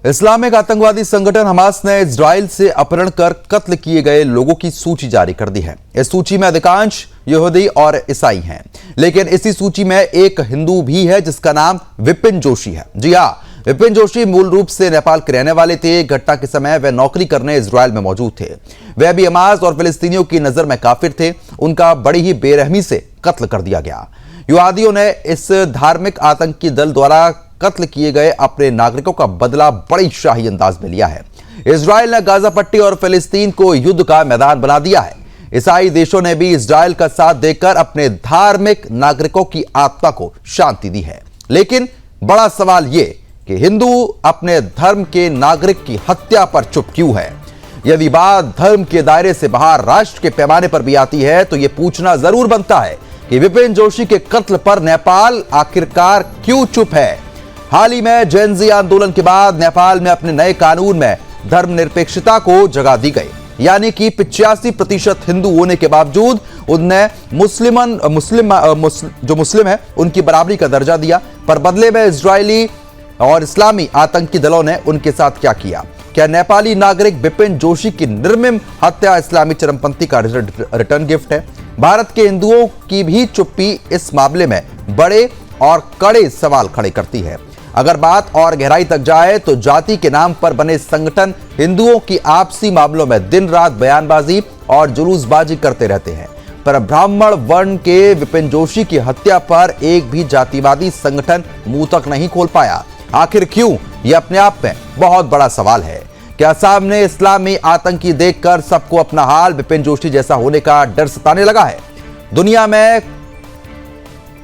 Islamic आतंकवादी संगठन Hamas ने इजराइल से अपहरण कर कत्ल किए गए लोगों की सूची जारी कर दी है। इस सूची में अधिकांश यहूदी और ईसाई हैं, लेकिन इसी सूची में एक हिंदू भी है जिसका नाम विपिन जोशी है। जी हां, विपिन जोशी मूल रूप से नेपाल के रहने वाले थे। घटना के समय वे नौकरी करने इजराइल में मौजूद थे। वे भी हमास और फिलिस्तीनियों की नजर में काफिर थे। उनका बड़ी ही बेरहमी से कत्ल कर दिया गया। युवादियों ने इस धार्मिक आतंकी दल द्वारा कत्ल किए गए अपने नागरिकों का बदला बड़ी शाही अंदाज में लिया है। इजराइल ने गाजा पट्टी और फिलिस्तीन को युद्ध का मैदान बना दिया है। ईसाई देशों ने भी इजराइल का साथ देकर अपने धार्मिक नागरिकों की आत्मा को शांति दी है। लेकिन बड़ा सवाल यह कि हिंदू अपने धर्म के नागरिक की हत्या पर चुप क्यों है? यदि बात धर्म के दायरे से बाहर राष्ट्र के पैमाने पर भी आती है तो यह पूछना जरूर बनता है कि विपिन जोशी के कत्ल पर नेपाल आखिरकार क्यों चुप है? हाल ही में जेन ज़ी आंदोलन के बाद नेपाल में अपने नए कानून में धर्मनिरपेक्षता को जगह दी गई, यानी कि 85% हिंदू होने के बावजूद उन्हें मुस्लिम है उनकी बराबरी का दर्जा दिया। पर बदले में इजरायली और इस्लामी आतंकी दलों ने उनके साथ क्या किया? क्या नेपाली नागरिक विपिन जोशी की निर्मम हत्या इस्लामी चरमपंथी का रिटर्न गिफ्ट है? भारत के हिंदुओं की भी चुप्पी इस मामले में बड़े और कड़े सवाल खड़े करती है। अगर बात और गहराई तक जाए तो जाति के नाम पर बने संगठन हिंदुओं की आपसी मामलों में दिन रात बयानबाजी और जुलूसबाजी करते रहते हैं, पर ब्राह्मण वर्ण के विपिन जोशी की हत्या पर एक भी जातिवादी संगठन मुंह तक नहीं खोल पाया। आखिर क्यों? यह अपने आप में बहुत बड़ा सवाल है। क्या सामने इस्लामी आतंकी देखकर सबको अपना हाल विपिन जोशी जैसा होने का डर सताने लगा है? दुनिया में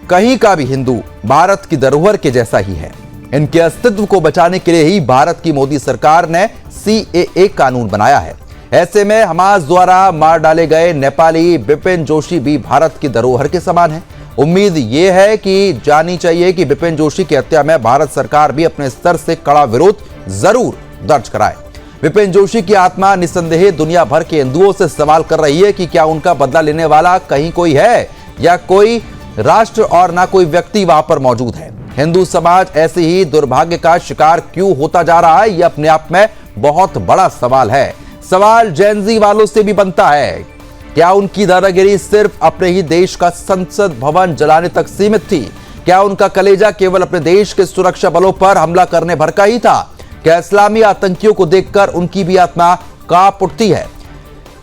कहीं का भी हिंदू भारत की धरोहर के जैसा ही है। इनके अस्तित्व को बचाने के लिए ही भारत की मोदी सरकार ने CAA कानून बनाया है। ऐसे में हमास द्वारा मार डाले गए नेपाली विपिन जोशी भी भारत की धरोहर के समान है। उम्मीद यह है कि जानी चाहिए कि विपिन जोशी की हत्या में भारत सरकार भी अपने स्तर से कड़ा विरोध जरूर दर्ज कराए। विपिन जोशी की आत्मा निसंदेह दुनिया भर के हिंदुओं से सवाल कर रही है कि क्या उनका बदला लेने वाला कहीं कोई है या कोई राष्ट्र और ना कोई व्यक्ति वहां पर मौजूद है। हिंदू समाज ऐसे ही दुर्भाग्य का शिकार क्यों होता जा रहा है? यह अपने आप में बहुत बड़ा सवाल है। सवाल जेन ज़ी वालों से भी बनता है। क्या उनकी दादागिरी सिर्फ अपने ही देश का संसद भवन जलाने तक सीमित थी? क्या उनका कलेजा केवल अपने देश के सुरक्षा बलों पर हमला करने भर का ही था? क्या इस्लामी आतंकियों को देखकर उनकी भी आत्मा कांप उठती है?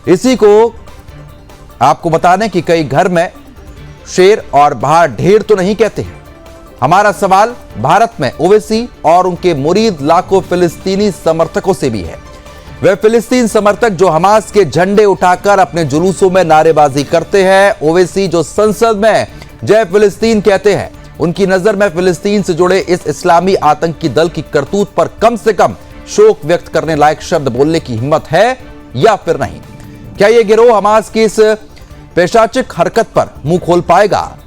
इसी को आपको बता दें कि कई घर में शेर और बाहर ढेर तो नहीं कहते हैं। हमारा सवाल भारत में ओवैसी और उनके मुरीद लाखों फिलिस्तीनी समर्थकों से भी है। वे फिलिस्तीन समर्थक जो हमास के झंडे उठाकर अपने जुलूसों में नारेबाजी करते हैं, ओवैसी जो संसद में जय फिलिस्तीन कहते हैं, उनकी नजर में फिलिस्तीन से जुड़े इस इस्लामी आतंकी दल की करतूत पर कम से कम शोक व्यक्त करने लायक शब्द बोलने की हिम्मत है या फिर नहीं? क्या यह गिरोह हमास की इस पेशाचिक हरकत पर मुंह खोल पाएगा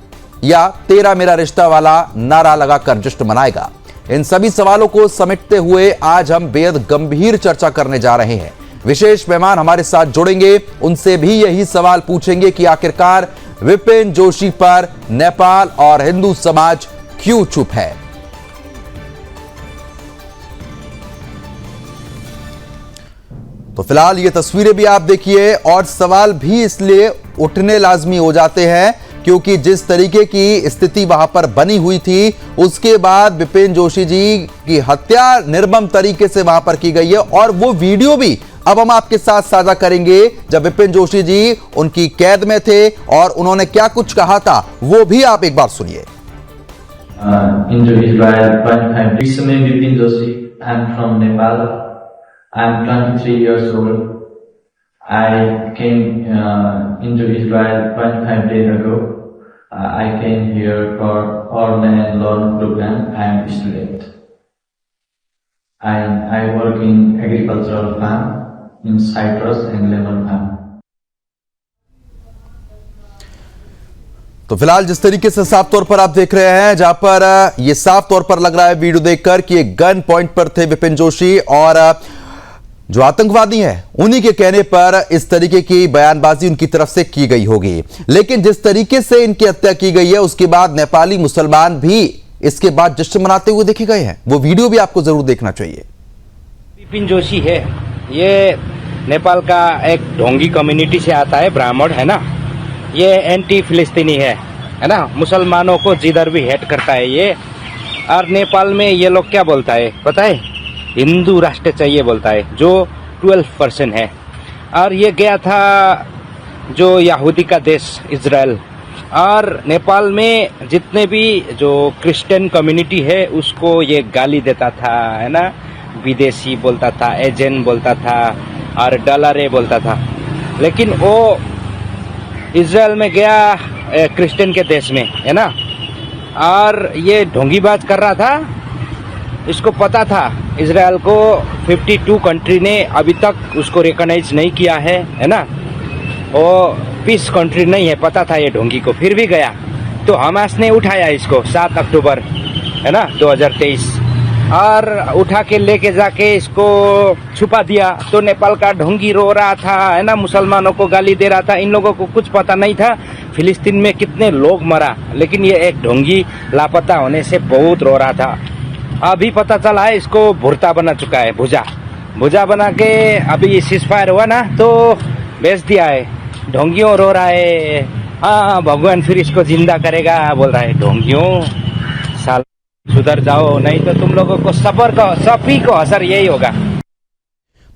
या तेरा मेरा रिश्ता वाला नारा लगाकर जश्न मनाएगा? इन सभी सवालों को समेटते हुए आज हम बेहद गंभीर चर्चा करने जा रहे हैं। विशेष मेहमान हमारे साथ जुड़ेंगे, उनसे भी यही सवाल पूछेंगे कि आखिरकार विपिन जोशी पर नेपाल और हिंदू समाज क्यों चुप है। तो फिलहाल ये तस्वीरें भी आप देखिए और सवाल भी इसलिए उठने लाजमी हो जाते हैं क्योंकि जिस तरीके की स्थिति वहां पर बनी हुई थी, उसके बाद विपिन जोशी जी की हत्या निर्मम तरीके से वहां पर की गई है और वो वीडियो भी अब हम आपके साथ साझा करेंगे जब विपिन जोशी जी उनकी कैद में थे और उन्होंने क्या कुछ कहा था, वो भी आप एक बार सुनिए। Into Israel, recently Vipin Joshi. I'm from Nepal. I'm 23 years old. I came into Israel 25 days ago. I came here for Orman Loan Program. I am a student. I work in agricultural farm in citrus and lemon farm. तो फिलहाल जिस तरीके से साफ तौर पर आप देख रहे हैं, जहां पर यह साफ तौर पर लग रहा है वीडियो देखकर कि एक गन पॉइंट पर थे विपिन जोशी और जो आतंकवादी हैं उन्हीं के कहने पर इस तरीके की बयानबाजी उनकी तरफ से की गई होगी। लेकिन जिस तरीके से इनकी हत्या की गई है उसके बाद नेपाली मुसलमान भी इसके बाद जश्न मनाते हुए देखे गए हैं। वो वीडियो भी आपको जरूर देखना चाहिए। बिपिन जोशी है, ये नेपाल का एक ढोंगी कम्युनिटी से आता है, ब्राह्मण है ना। ये एंटी फिलिस्तीनी है ना, मुसलमानों को जिधर भी हेट करता है ये। और नेपाल में ये लोग क्या बोलता है पता है, हिंदू राष्ट्र चाहिए बोलता है, जो 12% है। और ये गया था जो यहूदी का देश इजराइल, और नेपाल में जितने भी जो क्रिश्चियन कम्युनिटी है उसको ये गाली देता था, है ना। विदेशी बोलता था, एजेंट बोलता था और डॉलरे बोलता था। लेकिन वो इजराइल में गया क्रिश्चियन के देश में, है ना, और ये ढोंगीबाज कर रहा था। इसको पता था इजराइल को 52 कंट्री ने अभी तक उसको रिकॉग्नाइज नहीं किया है ना। वो पीस कंट्री नहीं है, पता था ये ढोंगी को, फिर भी गया। तो हमास ने उठाया इसको 7 अक्टूबर, है ना, 2023, और उठा के लेके जाके इसको छुपा दिया। तो नेपाल का ढोंगी रो रहा था, है ना, मुसलमानों को गाली दे रहा था। इन लोगों को कुछ पता नहीं था फिलिस्तीन में कितने लोग मरा, लेकिन ये एक ढोंगी लापता होने से बहुत रो रहा था। अभी पता चला है इसको भुर्ता बना चुका है, भुजा बना के अभी सीजफायर हुआ ना तो बेच दिया है। ढोंगियों रो रहा है, हाँ भगवान फिर इसको जिंदा करेगा बोल रहा है। ढोंगियों साल सुधर जाओ, नहीं तो तुम लोगों को सभी को असर यही होगा।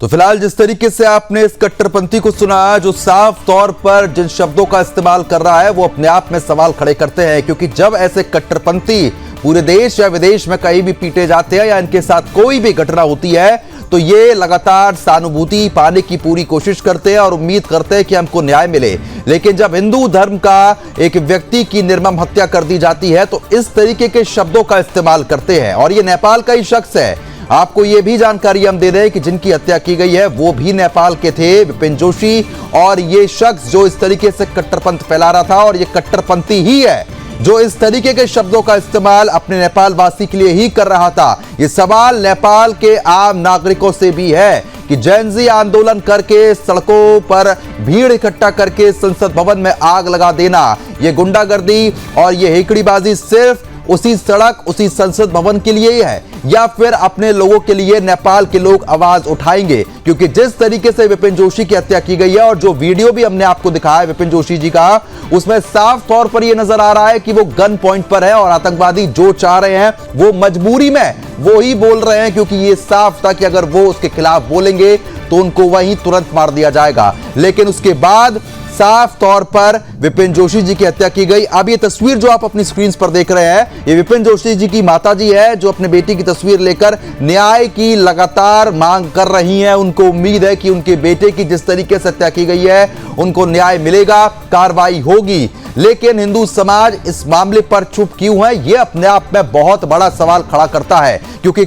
तो फिलहाल जिस तरीके से आपने इस कट्टरपंथी को सुना, जो साफ तौर पर जिन शब्दों का इस्तेमाल कर रहा है, वो अपने आप में सवाल खड़े करते हैं। क्योंकि जब ऐसे कट्टरपंथी पूरे देश या विदेश में कहीं भी पीटे जाते हैं या इनके साथ कोई भी घटना होती है, तो ये लगातार सहानुभूति पाने की पूरी कोशिश करते हैं और उम्मीद करते हैं कि हमको न्याय मिले। लेकिन जब हिंदू धर्म का एक व्यक्ति की निर्मम हत्या कर दी जाती है तो इस तरीके के शब्दों का इस्तेमाल करते हैं। और ये नेपाल का ही शख्स है। आपको ये भी जानकारी हम दे दें कि जिनकी हत्या की गई है वो भी नेपाल के थे, विपिन जोशी। और ये शख्स जो इस तरीके से कट्टरपंथ फैला रहा था, और ये कट्टरपंथी ही है जो इस तरीके के शब्दों का इस्तेमाल अपने नेपाल वासी के लिए ही कर रहा था। ये सवाल नेपाल के आम नागरिकों से भी है कि जेनजी आंदोलन करके सड़कों पर भीड़ इकट्ठा करके संसद भवन में आग लगा देना, ये गुंडागर्दी और ये हेकड़ीबाजी सिर्फ उसी सड़क, उसी संसद भवन के लिए ही है, या फिर अपने लोगों के लिए नेपाल के लोग आवाज उठाएंगे? क्योंकि जिस तरीके से विपिन जोशी की हत्या की गई है और जो वीडियो भी हमने आपको दिखाया है विपिन जोशी जी का, उसमें साफ तौर पर यह नजर आ रहा है कि वो गन पॉइंट पर है और आतंकवादी जो चाह रहे हैं वो मजबूरी में वो ही बोल रहे हैं, क्योंकि ये साफ था कि अगर वो उसके खिलाफ बोलेंगे तो उनको वहीं तुरंत मार दिया जाएगा। लेकिन उसके बाद साफ तौर पर विपिन जोशी जी की हत्या की गई। अब ये तस्वीर जो आप अपनी स्क्रीन पर देख रहे हैं, ये विपिन जोशी जी की माताजी है जो अपने बेटी की तस्वीर लेकर न्याय की लगातार मांग कर रही हैं। उनको उम्मीद है कि उनके बेटे की जिस तरीके से हत्या की गई है उनको न्याय मिलेगा, कार्रवाई होगी। लेकिन हिंदू समाज इस मामले पर चुप क्यों है, यह अपने आप में बहुत बड़ा सवाल खड़ा करता है। क्योंकि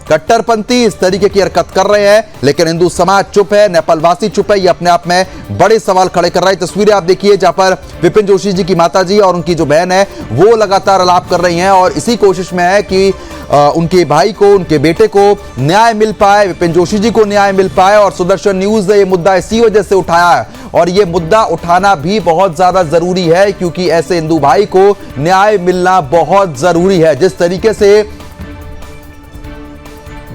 कट्टरपंथी इस तरीके की हरकत कर रहे हैं लेकिन हिंदू समाज चुप है, नेपालवासी चुप है, ये अपने आप में बड़े सवाल खड़े कर रहा है। तस्वीरें आप देखिए जहां पर विपिन जोशी जी की माताजी और उनकी जो बहन है वो लगातार आलाप कर रही हैं और इसी कोशिश में है कि उनके भाई को, उनके बेटे को न्याय मिल पाए, विपिन जोशी जी को न्याय मिल पाए। और सुदर्शन न्यूज ने यह मुद्दा इसी वजह से उठाया है और यह मुद्दा उठाना भी बहुत ज्यादा जरूरी है, क्योंकि ऐसे हिंदू भाई को न्याय मिलना बहुत जरूरी है। जिस तरीके से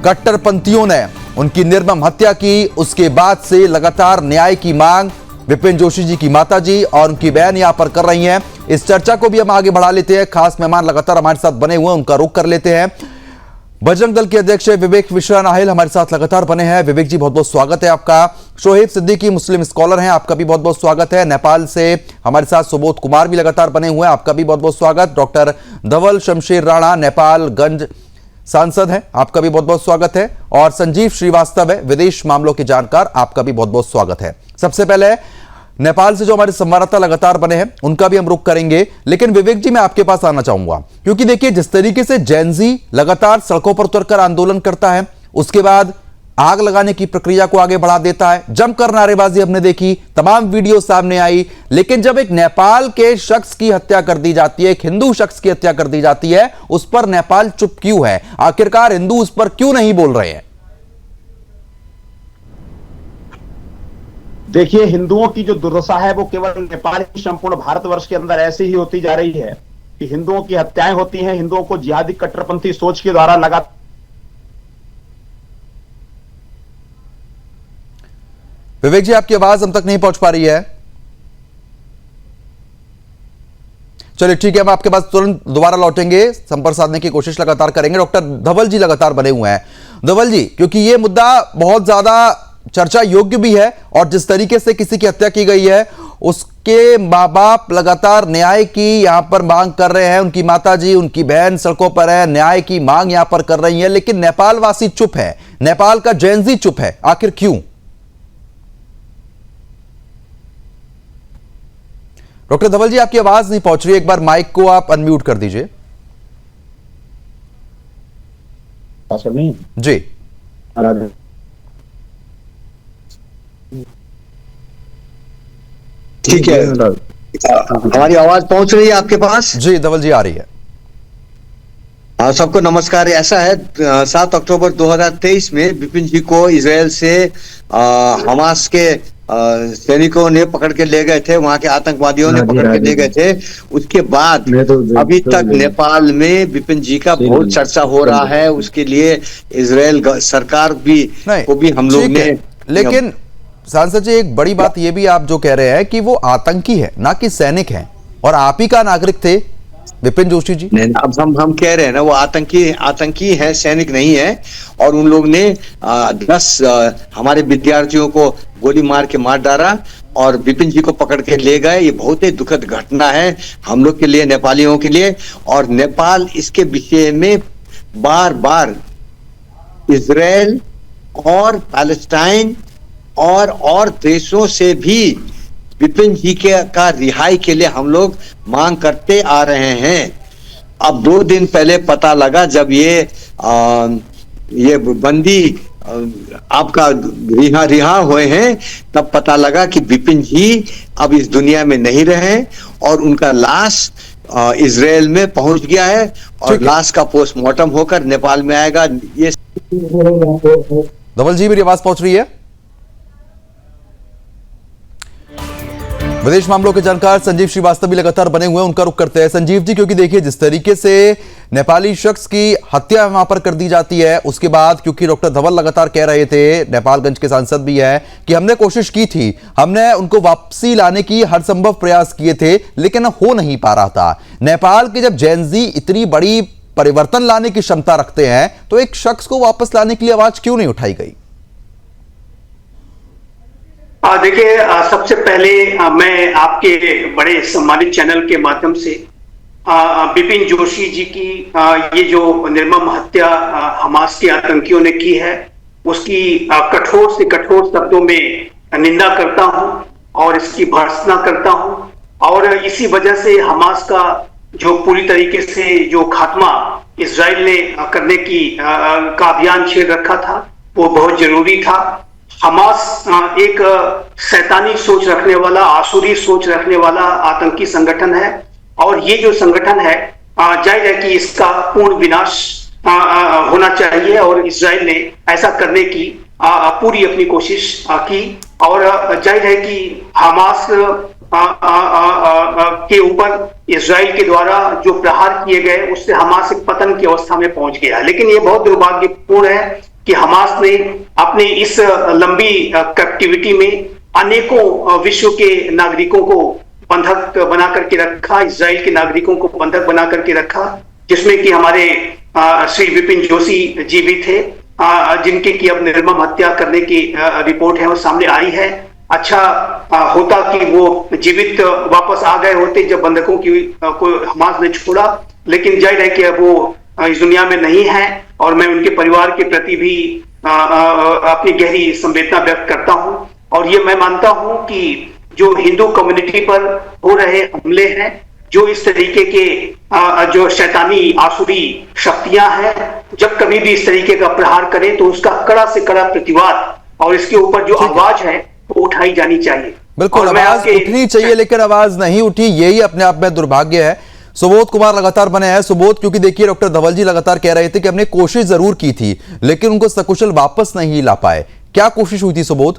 कट्टरपंथियों ने उनकी निर्मम हत्या की, उसके बाद से लगातार न्याय की मांग विपिन जोशी जी की माताजी और उनकी बहन यहां पर कर रही हैं। इस चर्चा को भी हम आगे बढ़ा लेते हैं। खास मेहमान लगातार हमारे साथ बने हुए हैं, उनका रुख कर लेते हैं। बजरंग दल के अध्यक्ष विवेक मिश्रा नाहिल हमारे साथ लगातार बने हैं। विवेक जी, बहुत बहुत स्वागत है आपका। शोहेब सिद्दीकी मुस्लिम स्कॉलर हैं, आपका भी बहुत बहुत स्वागत है। नेपाल से हमारे साथ सुबोध कुमार भी लगातार बने हुए हैं, आपका भी बहुत बहुत स्वागत। डॉक्टर धवल शमशेर राणा नेपालगंज सांसद हैं, आपका भी बहुत बहुत स्वागत है। और संजीव श्रीवास्तव है, विदेश मामलों के जानकार, आपका भी बहुत बहुत स्वागत है। सबसे पहले नेपाल से जो हमारे संवाददाता लगातार बने हैं उनका भी हम रुख करेंगे, लेकिन विवेक जी मैं आपके पास आना चाहूंगा, क्योंकि देखिए जिस तरीके से जेनजी लगातार सड़कों पर उतरकर आंदोलन करता है, उसके बाद आग लगाने की प्रक्रिया को आगे बढ़ा देता है, जमकर नारेबाजी हमने देखी, तमाम वीडियो सामने आई। लेकिन जब एक नेपाल के शख्स की हत्या कर दी जाती है, एक हिंदू शख्स की हत्या कर दी जाती है, उस पर नेपाल चुप क्यों है? आखिरकार हिंदू उस पर क्यों नहीं बोल रहे हैं? देखिए, हिंदुओं की जो दुर्दशा है वो केवल नेपाल ही, संपूर्ण भारतवर्ष के अंदर ऐसी ही होती जा रही है कि हिंदुओं की हत्याएं होती हैं, हिंदुओं को जिहादी कट्टरपंथी सोच के द्वारा लगातार विवेक जी, आपकी आवाज हम तक नहीं पहुंच पा रही है। चलिए ठीक है, हम आपके पास तुरंत दोबारा लौटेंगे, संपर्क साधने की कोशिश लगातार करेंगे। डॉक्टर धवल जी लगातार बने हुए हैं। धवल जी, क्योंकि ये मुद्दा बहुत ज्यादा चर्चा योग्य भी है और जिस तरीके से किसी की हत्या की गई है उसके माँ बाप लगातार न्याय की यहां पर मांग कर रहे हैं। उनकी माताजी, उनकी बहन सड़कों पर है, न्याय की मांग यहां पर कर रही है, लेकिन नेपाल वासी चुप है, नेपाल का जेनजी चुप है। आखिर क्यों? डॉक्टर धवल जी, आपकी आवाज नहीं पहुंच रही, एक बार माइक को आप अनम्यूट कर दीजिए। जी ठीक है, हमारी आवाज पहुंच रही है आपके पास? जी धवल जी, आ रही है। हाँ, सबको नमस्कार। ऐसा है, 7 अक्टूबर 2023 में विपिन जी को इजराइल से हमास के सैनिकों ने पकड़ के ले गए थे, वहां के आतंकवादियों ने पकड़ के ले गए थे। उसके बाद अभी तक नेपाल में विपिन जी का बहुत चर्चा हो रहा है। उसके लिए इजराइल सरकार भी को भी हम लोग ने, लेकिन सांसद जी, एक बड़ी बात ये भी आप जो कह रहे हैं कि वो आतंकी है, ना कि सैनिक है, और आप ही का नागरिक थे विपिन जोशी जी। नहीं, अब हम कह रहे हैं ना, वो आतंकी है, सैनिक नहीं है। और उन लोग ने 10 हमारे विद्यार्थियों को गोली मार के मार डाला और विपिन जी को पकड़ के ले गए। ये बहुत ही दुखद घटना है हम लोग के लिए, नेपालियों के लिए। और नेपाल इसके विषय में बार बार इजराइल और पैलेस्टाइन और देशों से भी विपिन जी का रिहाई के लिए हम लोग मांग करते आ रहे हैं। अब 2 दिन पहले पता लगा, जब ये बंदी आपका रिहा हुए हैं, तब पता लगा कि विपिन जी अब इस दुनिया में नहीं रहे और उनका लाश इजराइल में पहुंच गया है और लाश का पोस्टमार्टम होकर नेपाल में आएगा। ये धवल जी, मेरी आवाज पहुंच रही है? विदेश मामलों के जानकार संजीव श्रीवास्तव भी लगातार बने हुए हैं, उनका रुख करते हैं। संजीव जी, क्योंकि देखिए जिस तरीके से नेपाली शख्स की हत्या वहां पर कर दी जाती है, उसके बाद क्योंकि डॉक्टर धवल लगातार कह रहे थे, नेपालगंज के सांसद भी है, कि हमने कोशिश की थी, हमने उनको वापसी लाने की हर संभव प्रयास किए थे, लेकिन हो नहीं पा रहा था। नेपाल के जब जेनजी इतनी बड़ी परिवर्तन लाने की क्षमता रखते हैं, तो एक शख्स को वापस लाने के लिए आवाज क्यों नहीं उठाई गई? देखिए, सबसे पहले मैं आपके बड़े सम्मानित चैनल के माध्यम से विपिन जोशी जी की ये जो निर्मम हत्या हमास के आतंकियों ने की है, उसकी कठोर से कठोर शब्दों में निंदा करता हूं और इसकी भर्त्सना करता हूं। और इसी वजह से हमास का जो पूरी तरीके से जो खात्मा इजराइल ने करने की का अभियान छेड़ रखा था, वो बहुत जरूरी था। हमास एक शैतानी सोच रखने वाला, आसुरी सोच रखने वाला आतंकी संगठन है और ये जो संगठन है, जाहिर है कि इसका पूर्ण विनाश होना चाहिए और इजराइल ने ऐसा करने की पूरी अपनी कोशिश की। और जाहिर है कि हमास के ऊपर इजराइल के द्वारा जो प्रहार किए गए, उससे हमास एक पतन की अवस्था में पहुंच गया। लेकिन ये बहुत दुर्भाग्यपूर्ण है कि हमास ने अपने इस लंबी कैप्टिविटी में अनेकों विश्व के नागरिकों को बंधक बना करके रखा, इजराइल के नागरिकों को बंधक बना करके रखा, जिसमें कि हमारे श्री विपिन जोशी जी भी थे, जिनके की अब निर्मम हत्या करने की रिपोर्ट है वो सामने आई है। अच्छा होता कि वो जीवित वापस आ गए होते जब बंधकों को हमास ने छोड़ा, लेकिन जाहिर है कि अब वो इस दुनिया में नहीं है और मैं उनके परिवार के प्रति भी अपनी गहरी संवेदना व्यक्त करता हूं। और ये मैं मानता हूं कि जो हिंदू कम्युनिटी पर हो रहे हमले हैं, जो इस तरीके के जो शैतानी आसुरी शक्तियां हैं, जब कभी भी इस तरीके का प्रहार करें तो उसका कड़ा से कड़ा प्रतिवाद और इसके ऊपर जो आवाज है वो उठाई जानी चाहिए। बिल्कुल, आवाज उठनी चाहिए, लेकिन आवाज नहीं उठी, यही अपने आप में दुर्भाग्य है। सुबोध कुमार लगातार बने हैं। सुबोध, क्योंकि देखिए डॉक्टर धवल जी लगातार कह रहे थे कि हमने कोशिश जरूर की थी, लेकिन उनको सकुशल वापस नहीं ला पाए। क्या कोशिश हुई थी सुबोध?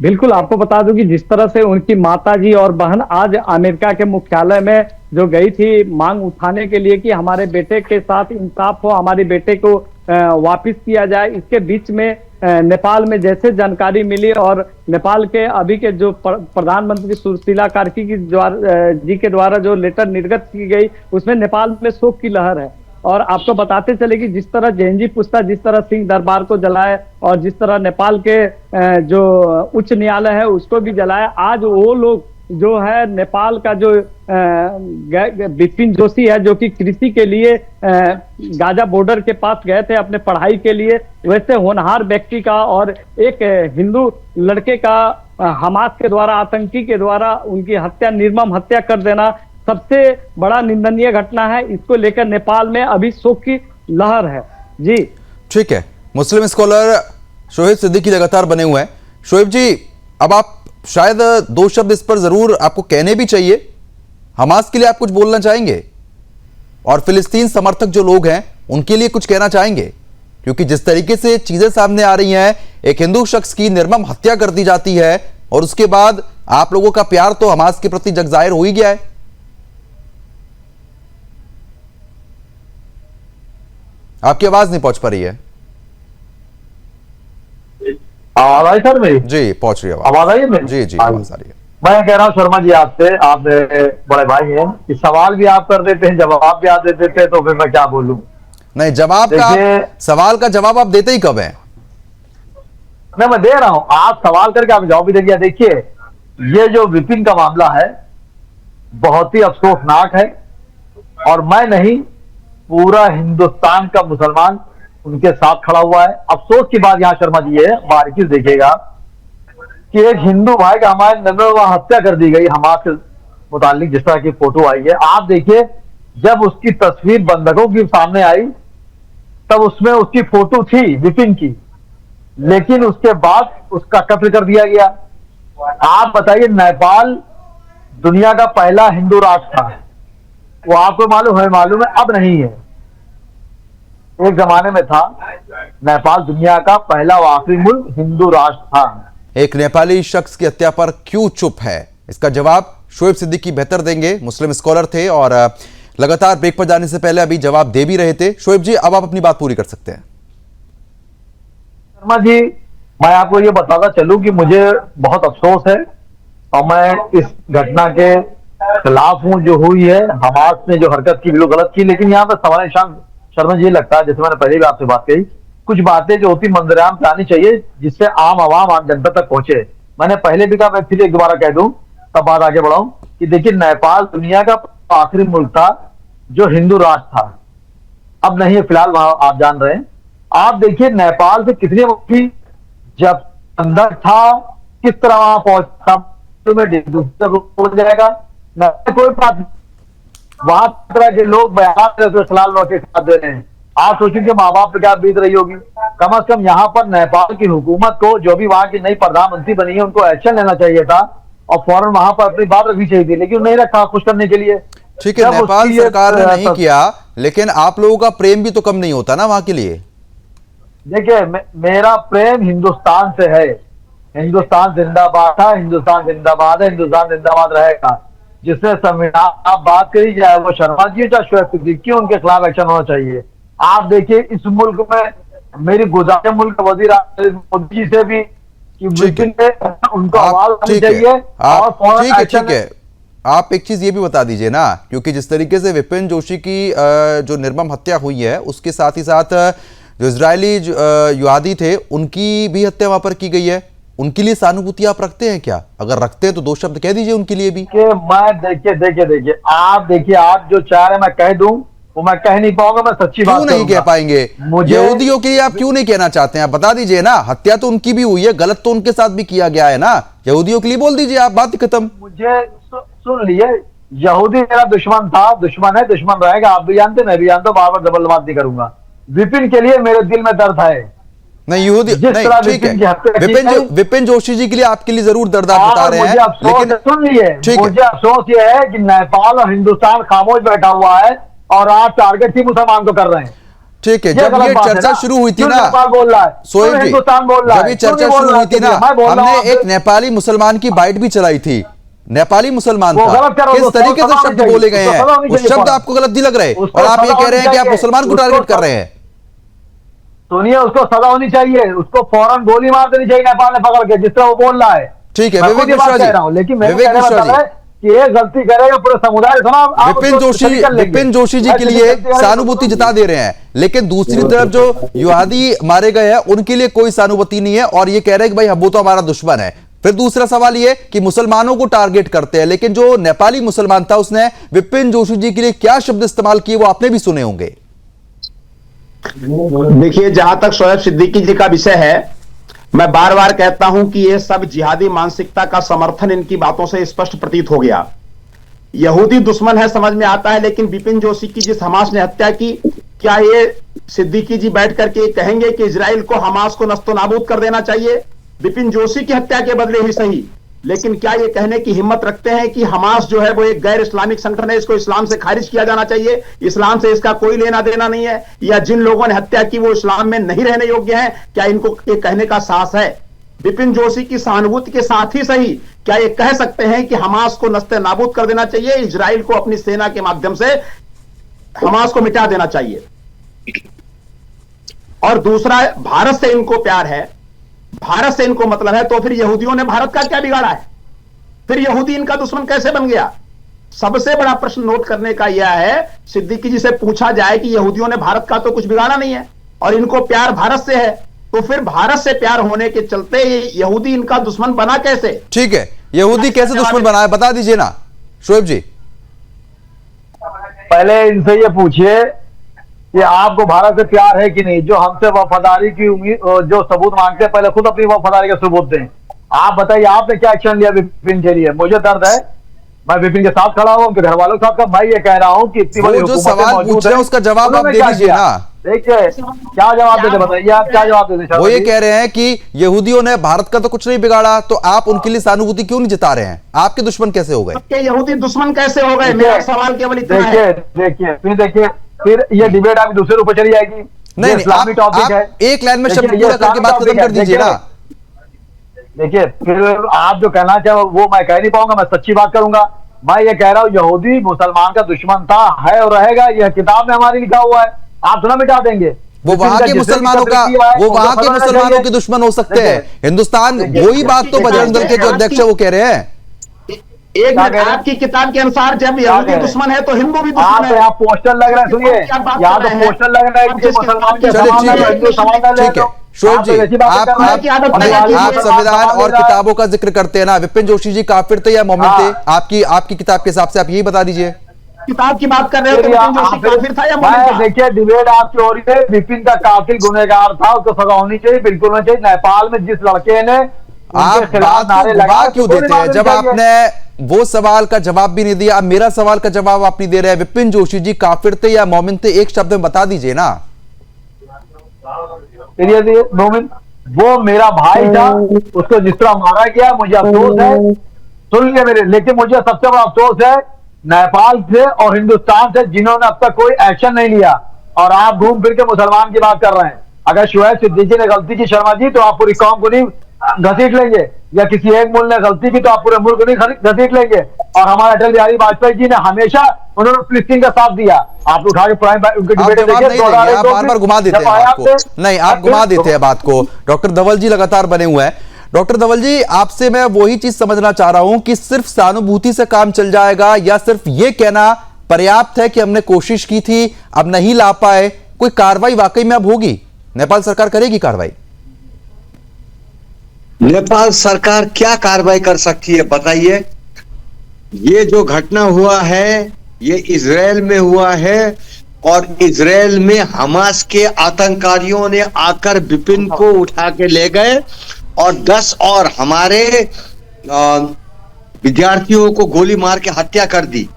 बिल्कुल, आपको बता दूं कि जिस तरह से उनकी माताजी और बहन आज अमेरिका के मुख्यालय में जो गई थी मांग उठाने के लिए कि हमारे बेटे के साथ इंसाफ हो, हमारे बेटे को वापिस किया जाए। इसके बीच में नेपाल में जैसे जानकारी मिली और नेपाल के अभी के जो प्रधानमंत्री सुशीला कार्की जी के द्वारा जो लेटर निर्गत की गई, उसमें नेपाल में शोक की लहर है। और आपको बताते चले कि जिस तरह जेएनजी पुस्ता जिस तरह सिंह दरबार को जलाए और जिस तरह नेपाल के जो उच्च न्यायालय है उसको भी जलाया, आज वो लोग जो है नेपाल का जो बिपिन जोशी है जो कि कृषि के लिए गाजा बॉर्डर के पास गए थे अपने पढ़ाई के लिए, वैसे होनहार व्यक्ति का और एक हिंदू लड़के का हमास के द्वारा, आतंकी के द्वारा उनकी हत्या, निर्मम हत्या कर देना सबसे बड़ा निंदनीय घटना है। इसको लेकर नेपाल में अभी शोक की लहर है। जी ठीक है, मुस्लिम स्कॉलर शोएब सिद्दीकी लगातार बने हुए हैं। शोएब जी, अब आप शायद दो शब्द इस पर जरूर आपको कहने भी चाहिए। हमास के लिए आप कुछ बोलना चाहेंगे और फिलिस्तीन समर्थक जो लोग हैं उनके लिए कुछ कहना चाहेंगे? क्योंकि जिस तरीके से चीजें सामने आ रही हैं, एक हिंदू शख्स की निर्मम हत्या कर दी जाती है और उसके बाद आप लोगों का प्यार तो हमास के प्रति जग जाहिर हो ही गया है। आपकी आवाज नहीं पहुंच पा रही है। आवाज आई सर मेरी? जी पहुंच रही है आवाज आई है मेरी? जी जी आवाज आ रही है। मैं कह रहा हूँ शर्मा जी आपसे, आप मेरे बड़े भाई हैं, कि सवाल भी आप कर देते हैं, जवाब भी आप दे देते हैं, तो फिर मैं क्या बोलूं? नहीं, जवाब का, सवाल का जवाब आप देते ही कब है? नहीं, मैं दे रहा हूं, आप सवाल करके आप जवाब भी दे दिया। देखिए, ये जो विपिन का मामला है बहुत ही अफसोसनाक है और मैं नहीं, पूरा हिंदुस्तान का मुसलमान उनके साथ खड़ा हुआ है। अफसोस की बात यहां शर्मा जी है, बारीकी से देखिएगा कि एक हिंदू भाई का हमारे नगर वहां हत्या कर दी गई हमास के मुतालिक, जिस तरह की फोटो आई है। आप देखिए, जब उसकी तस्वीर बंधकों की सामने आई तब उसमें उसकी फोटो थी विपिन की, लेकिन उसके बाद उसका कत्ल कर दिया गया। आप बताइए, नेपाल दुनिया का पहला हिंदू राष्ट्र था, वो आपको मालूम है? मालूम है, अब नहीं है। एक जमाने में था, नेपाल दुनिया का पहला व आखिरी मुल्क हिंदू राष्ट्र था। एक नेपाली शख्स की हत्या पर क्यों चुप है, इसका जवाब शोएब सिद्दीकी बेहतर देंगे। मुस्लिम स्कॉलर थे और लगातार ब्रेक पर जाने से पहले अभी जवाब दे भी रहे थे। शोएब जी, अब आप अपनी बात पूरी कर सकते हैं। शर्मा जी, मैं आपको ये बताता चलूं कि मुझे बहुत अफसोस है और मैं इस घटना के खिलाफ हूं जो हुई है। हमास ने जो हरकत की बिल्कुल गलत की, लेकिन यहाँ पर सवाल निशान शर्मा जी लगता है, जैसे मैंने पहले भी आपसे बात कही, कुछ बातें जो होती मंजरेआम पे आनी चाहिए जिससे आम आवाम, आम जनता तक पहुंचे। मैंने पहले भी कहा, मैं फिर एक दोबारा कह दूं तब बात आगे बढ़ाऊं कि देखिए, नेपाल दुनिया का आखिरी मुल्क था जो हिंदू राष्ट्र था, अब नहीं है फिलहाल, वहां आप जान रहे हैं। आप देखिए नेपाल से कितनी मुक्ति जब अंदर था, किस तरह वहां पहुंचा, तो में हो जाएगा न, कोई बात नहीं। वहां तरह के लोग बयान के साथ दे रहे हैं। आप सोचेंगे माँ बाप पे क्या बीत रही होगी। कम से कम यहाँ पर नेपाल की हुकूमत को, जो भी वहां की नई प्रधानमंत्री बनी है, उनको एक्शन लेना चाहिए था और फौरन वहां पर अपनी बात रखनी चाहिए थी, लेकिन नहीं रखा खुश करने के लिए। ठीक है, नेपाल सरकार ने नहीं किया, लेकिन आप लोगों का प्रेम भी तो कम नहीं होता ना वहां के लिए। देखिए, मेरा प्रेम हिंदुस्तान से है। हिंदुस्तान जिंदाबाद था, हिंदुस्तान जिंदाबाद है, हिंदुस्तान जिंदाबाद रहेगा। जिसने संविधान आप बात करी, चाहे वो शर्मा जी चाहे शोएब सिद्दीकी, उनके खिलाफ एक्शन होना चाहिए। आप देखिए, इस मुल्क में मेरी गुजारिश मुल्क वजीर मोदी जी से भी कि उनको आवाज आनी चाहिए और फौरन एक्शन। ठीक है, आप एक चीज ये भी बता दीजिए ना, क्योंकि जिस तरीके से विपिन जोशी की जो निर्मम हत्या हुई है, उसके साथ ही साथ जो इजरायली युहादी थे उनकी भी हत्या वहां पर की गई है। उनके लिए सहानुभूति आप रखते हैं क्या? अगर रखते हैं तो दो शब्द कह दीजिए उनके लिए भी। मैं देखिए आप देखिए, आप जो चाह रहे मैं कह दूं वो मैं कह नहीं पाऊंगा। मैं सच्ची बात नहीं कह पाएंगे? यहूदियों के लिए आप क्यों नहीं कहना चाहते हैं? आप बता दीजिए ना, हत्या तो उनकी भी हुई है, गलत तो उनके साथ भी किया गया है ना। यहूदियों के लिए बोल दीजिए आप, बात खत्म। मुझे सुन लिए, यहूदी मेरा दुश्मन था, दुश्मन है, दुश्मन रहेगा। आप भी जानते, मैं भी जानता हूं, बार बार डबल बात नहीं करूंगा। विपिन के लिए मेरे दिल में दर्द है। नहीं, यहूदी नहीं, ठीक है, विपिन जोशी जी के लिए, आपके लिए जरूर दर्द आप बता रहे हैं, लेकिन सुन लिए, मुझे अफसोस ये है कि नेपाल और हिंदुस्तान खामोश बैठा हुआ है और आप टारगेट ही मुसलमान को कर रहे हैं। ठीक है, जब ये चर्चा शुरू हुई थी ना, बोल रहा है सोएब जी, हिंदुस्तान बोल रहा है, जब ये चर्चा शुरू हुई थी ना, हमने एक नेपाली मुसलमान की बाइट भी चलाई थी। नेपाली मुसलमान था, किस तरीके से शब्द बोले गए हैं, वो शब्द आपको गलत नहीं लग रहे और आप ये कह रहे हैं कि आप मुसलमान को टारगेट कर रहे हैं। सुनिए, उसको सजा होनी चाहिए, उसको फौरन गोली मार देनी चाहिए नेपाल ने पकड़ के, जिस तरह वो बोल रहा है। ठीक है मैं विवेक खुद ये बात मिश्रा कह जी, रहा हूं, लेकिन मैं विवेक कहने मिश्रा मतलब है जी, कि ये गलती करेगा पूरे समुदाय। सुना आप विपिन जोशी जी के लिए सहानुभूति जता दे रहे हैं, लेकिन दूसरी तरफ जो युवादी मारे गए हैं उनके लिए कोई सहानुभूति नहीं है और ये कह रहे हैं कि भाई वो तो हमारा दुश्मन है। फिर दूसरा सवाल ये कि मुसलमानों को टारगेट करते हैं, लेकिन जो नेपाली मुसलमान था उसने विपिन जोशी जी के लिए क्या शब्द इस्तेमाल किए वो आपने भी सुने होंगे। देखिए, जहां तक शोएब सिद्दीकी जी का विषय है, मैं बार बार कहता हूं कि ये सब जिहादी मानसिकता का समर्थन इनकी बातों से स्पष्ट प्रतीत हो गया। यहूदी दुश्मन है समझ में आता है, लेकिन विपिन जोशी की जिस हमास ने हत्या की, क्या ये सिद्दीकी जी बैठ करके कहेंगे कि इजराइल को हमास को नस्तो नाबूद कर देना चाहिए? विपिन जोशी की हत्या के बदले ही सही, लेकिन क्या ये कहने की हिम्मत रखते हैं कि हमास जो है वो एक गैर इस्लामिक संगठन है, इसको इस्लाम से खारिज किया जाना चाहिए, इस्लाम से इसका कोई लेना देना नहीं है, या जिन लोगों ने हत्या की वो इस्लाम में नहीं रहने योग्य हैं? क्या इनको ये कहने का साहस है? विपिन जोशी की सहानुभूति के साथ ही सही, क्या ये कह सकते हैं कि हमास को नस्ते नाबूद कर देना चाहिए, इजराइल को अपनी सेना के माध्यम से हमास को मिटा देना चाहिए? और दूसरा, भारत से इनको प्यार है, भारत से इनको मतलब है, तो फिर यहूदियों ने भारत का क्या बिगाड़ा है? फिर यहूदी इनका दुश्मन कैसे बन गया? सबसे बड़ा प्रश्न नोट करने का यह है, सिद्दीकी जी से पूछा जाए कि यहूदियों ने भारत का तो कुछ बिगाड़ा नहीं है और इनको प्यार भारत से है, तो फिर भारत से प्यार होने के चलते यहूदी इनका दुश्मन बना कैसे? ठीक है, यहूदी कैसे दुश्मन बना है बता दीजिए ना शोएब जी। पहले इनसे ये पूछिए कि आपको भारत से प्यार है कि नहीं। जो हमसे वफादारी की उम्मीद, जो सबूत मांगते हैं, पहले खुद अपनी वफादारी का सबूत दें। आप बताइए, आपने क्या एक्शन लिया विपिन के लिए? मुझे दर्द है, मैं विपिन के साथ खड़ा हूं, उनके घर वालों के साथ। मैं ये कह रहा हूं कि इतनी बड़ी जो सवाल पूछ रहे हैं उसका जवाब आप दे दीजिए ना। देखिए क्या जवाब देते, बताइए आप क्या जवाब देते? वो ये कह रहे हैं कि यहूदियों ने भारत का तो कुछ नहीं बिगाड़ा, तो आप उनके लिए सहानुभूति क्यों नहीं जता रहे हैं? आपके दुश्मन कैसे हो गए? यहूदी दुश्मन कैसे हो गए? मेरा सवाल केवल इतना है। देखिए फिर ये डिबेट आपकी दूसरे ऊपर चली जाएगी। नहीं, इस्लामी टॉपिक है, एक लाइन में शब्द पूरा करके बात खत्म कर दीजिए ना। देखिए फिर आप जो कहना चाहो वो मैं कह नहीं पाऊंगा, मैं सच्ची बात करूंगा। मैं ये कह रहा हूँ यहूदी मुसलमान का दुश्मन था, है और रहेगा, यह किताब में हमारी लिखा हुआ है। आप थोड़ा मिटा देंगे? वो वहां के मुसलमानों का, वो वहां के मुसलमानों के दुश्मन हो सकते हैं। हिंदुस्तान, वही बात तो बजरंग दल के जो अध्यक्ष है वो कह रहे हैं। एक मिनट, आपकी किताब के अनुसार जब यहूदी दुश्मन है तो हिंदू भी दुश्मन है। आप पोस्टर लग रहा है, सुनिए यहाँ तो पोस्टर लग रहा है कि मुसलमान के समान है, हिंदू समान है। ठीक है शोएब जी, आप संविधान और किताबों का जिक्र करते हैं ना, विपिन जोशी जी काफिर थे या मोमिन थे? आपकी किताब के हिसाब से आप यही बता दीजिए। किताब की बात कर रहे हो तो विपिन जोशी काफिर था या मोमिन था? देखिए डिबेट आपकी हो रही है, विपिन का कातिल गुनहगार था, उसको सजा होनी चाहिए, बिल्कुल होनी चाहिए। नेपाल में जिस लड़के ने आप बात को घुमा क्यों देते हैं? जब आपने वो सवाल का जवाब भी नहीं दिया, अब मेरा सवाल का जवाब आप नहीं दे रहे हैं। विपिन जोशी जी काफिर थे या मोमिन थे? एक शब्द में बता दीजिए ना। मोमिन, वो मेरा भाई था, उसको जिस तरह मारा गया मुझे अफसोस है, सुन लिया मेरे। लेकिन मुझे सबसे बड़ा अफसोस है नेपाल से और हिंदुस्तान से, जिन्होंने अब तक कोई एक्शन नहीं लिया। और आप घूम फिर के मुसलमान की बात कर रहे हैं। अगर शोएब सिद्दीकी ने गलती की शर्मा जी, तो आप पूरी कौम को नहीं घसीट लेंगे, या किसी एक मुल्क ने गलती की तो आप पूरे मुल्क को नहीं घसीट लेंगे। और हमारे अटल बिहारी वाजपेयी जी ने हमेशा उन्होंने फिलिस्तीन का साथ दिया। आप उठा के प्राइम उनके डिबेट आप बार घुमा देते हैं बात को। नहीं, आप घुमा देते हैं बात को। डॉक्टर धवल जी लगातार बने हुए हैं। डॉक्टर धवल जी, आपसे मैं वही चीज समझना चाह रहा हूं कि सिर्फ सहानुभूति से काम चल जाएगा या सिर्फ ये कहना पर्याप्त है कि हमने कोशिश की थी अब नहीं ला पाए? कोई कार्रवाई वाकई में अब होगी? नेपाल सरकार करेगी कार्रवाई? नेपाल सरकार क्या कार्रवाई कर सकती है बताइए? ये जो घटना हुआ है ये इजराइल में हुआ है, और इजराइल में हमास के आतंकवादियों ने आकर विपिन को उठा के ले गए और 10 और हमारे विद्यार्थियों को गोली मार के हत्या कर दी।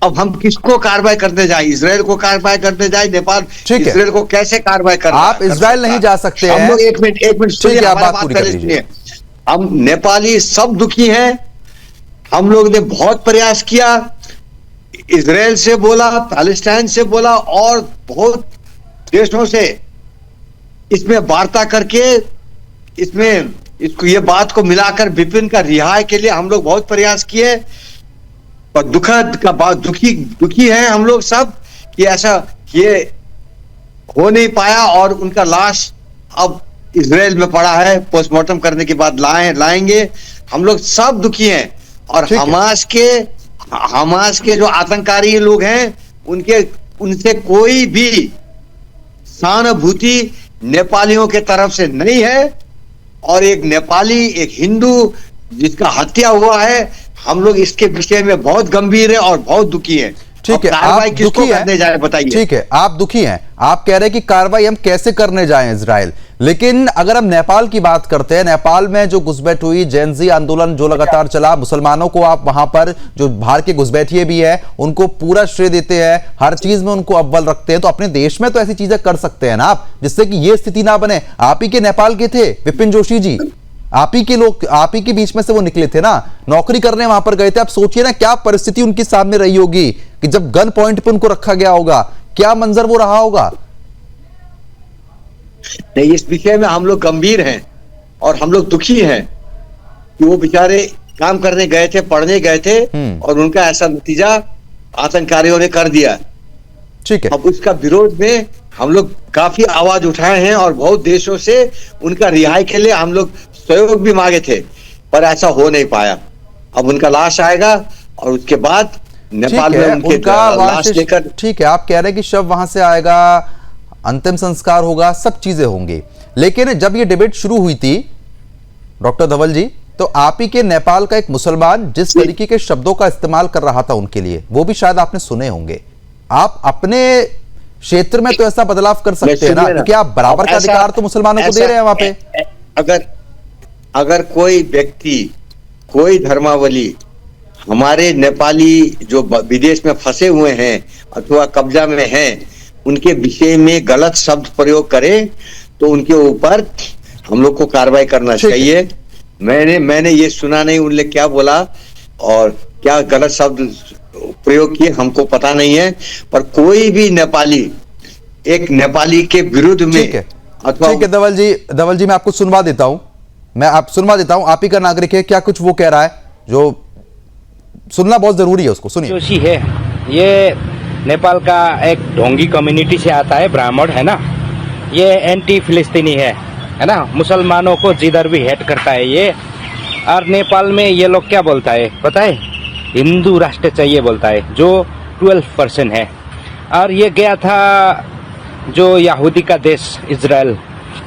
अब हम किसको कार्रवाई करने जाए? इजराइल को कार्रवाई करने जाए? नेपाल इजराइल को कैसे कार्रवाई कर? आप इजराइल नहीं जा सकते हैं। हम लोग एक मिनट सुनिए, बात पूरी कर लीजिए। हम नेपाली सब दुखी हैं। हम लोग ने बहुत प्रयास किया, इजराइल से बोला, पैलेस्टाइन से बोला और बहुत देशों से इसमें वार्ता करके इसको ये बात को मिलाकर विपिन का रिहाई के लिए हम लोग बहुत प्रयास किए। और दुखद का बात, दुखी हैं हम लोग सब कि ऐसा ये हो नहीं पाया और उनका लाश अब इजराइल में पड़ा है, पोस्टमार्टम करने के बाद लाएंगे। हम लोग सब दुखी हैं और ठीक है। हमास के जो आतंककारी लोग हैं उनसे कोई भी सहानुभूति नेपालियों के तरफ से नहीं है। और एक नेपाली, एक हिंदू जिसका हत्या हुआ है, हम लोग इसके विषय में बहुत गंभीर है और बहुत दुखी हैं। ठीक है, कार्रवाई आप किसको दुखी करने जाए बताइए। ठीक है, आप दुखी हैं, आप कह रहे हैं कि कार्रवाई हम कैसे करने जाएं इजराइल। लेकिन अगर हम नेपाल की बात करते हैं, नेपाल में जो घुसपैठ हुई, जेनजी आंदोलन जो लगातार चला, मुसलमानों को आप वहां पर जो बाहर के घुसपैठिए भी है उनको पूरा श्रेय देते हैं, हर चीज में उनको अव्वल रखते हैं, तो अपने देश में तो ऐसी चीजें कर सकते हैं ना आप, जिससे कि ये स्थिति ना बने। आप ही के नेपाल के थे विपिन जोशी जी, आप ही के लोग, आप ही के बीच में से वो निकले थे ना, नौकरी करने वहां पर गए थे। आप सोचिए ना क्या परिस्थिति उनके सामने रही होगी कि जब गन पॉइंट पे उनको रखा गया होगा, क्या मंजर वो रहा होगा। नहीं, इस विषय में हम लोग गंभीर हैं और हम लोग दुखी हैं कि वो बेचारे काम करने गए थे, पढ़ने गए थे और उनका ऐसा नतीजा आतंककारियों ने कर दिया। ठीक है, अब उसका विरोध में हम लोग काफी आवाज उठाए हैं और बहुत देशों से उनका रिहाई के लिए हम लोग सहयोग भी मांगे थे, पर ऐसा हो नहीं पाया। अब उनका लाश आएगा और उसके बाद नेपाल में उनके लाश लेकर, ठीक है, आप कह रहे हैं कि शव वहां से आएगा, अंतिम संस्कार होगा, सब चीजें होंगी। लेकिन जब ये डिबेट शुरू हुई थी डॉक्टर धवल जी, तो आप ही के नेपाल का एक मुसलमान जिस तरीके के शब्दों का इस्तेमाल कर रहा था उनके लिए, वो भी शायद आपने सुने होंगे। आप अपने क्षेत्र में तो ऐसा बदलाव कर सकते हैं ना, क्योंकि आप बराबर का अधिकार तो मुसलमानों को दे रहे हैं वहां पे। अगर कोई व्यक्ति, कोई धर्मावली हमारे नेपाली जो विदेश में फंसे हुए हैं अथवा कब्जा में हैं, उनके विषय में गलत शब्द प्रयोग करे तो उनके ऊपर हम लोग को कार्रवाई करना चाहिए। मैंने ये सुना नहीं उनने क्या बोला और क्या गलत शब्द प्रयोग किए, हमको पता नहीं है। पर कोई भी नेपाली, एक नेपाली के विरुद्ध में अथवा, ठीक है धवल जी मैं आपको सुनवा देता हूं, आप ही का नागरिक है, क्या कुछ वो कह रहा है जो सुनना बहुत जरूरी है, उसको सुनिए। जोशी है, ये नेपाल का एक ढोंगी कम्युनिटी से आता है, ब्राह्मण है ना, ये एंटी फिलिस्तीनी है ना, मुसलमानों को जिधर भी हेट करता है ये। और नेपाल में ये लोग क्या बोलता है पता है, हिंदू राष्ट्र चाहिए बोलता है, जो 12% है। और ये गया था जो यहूदी का देश इजराइल,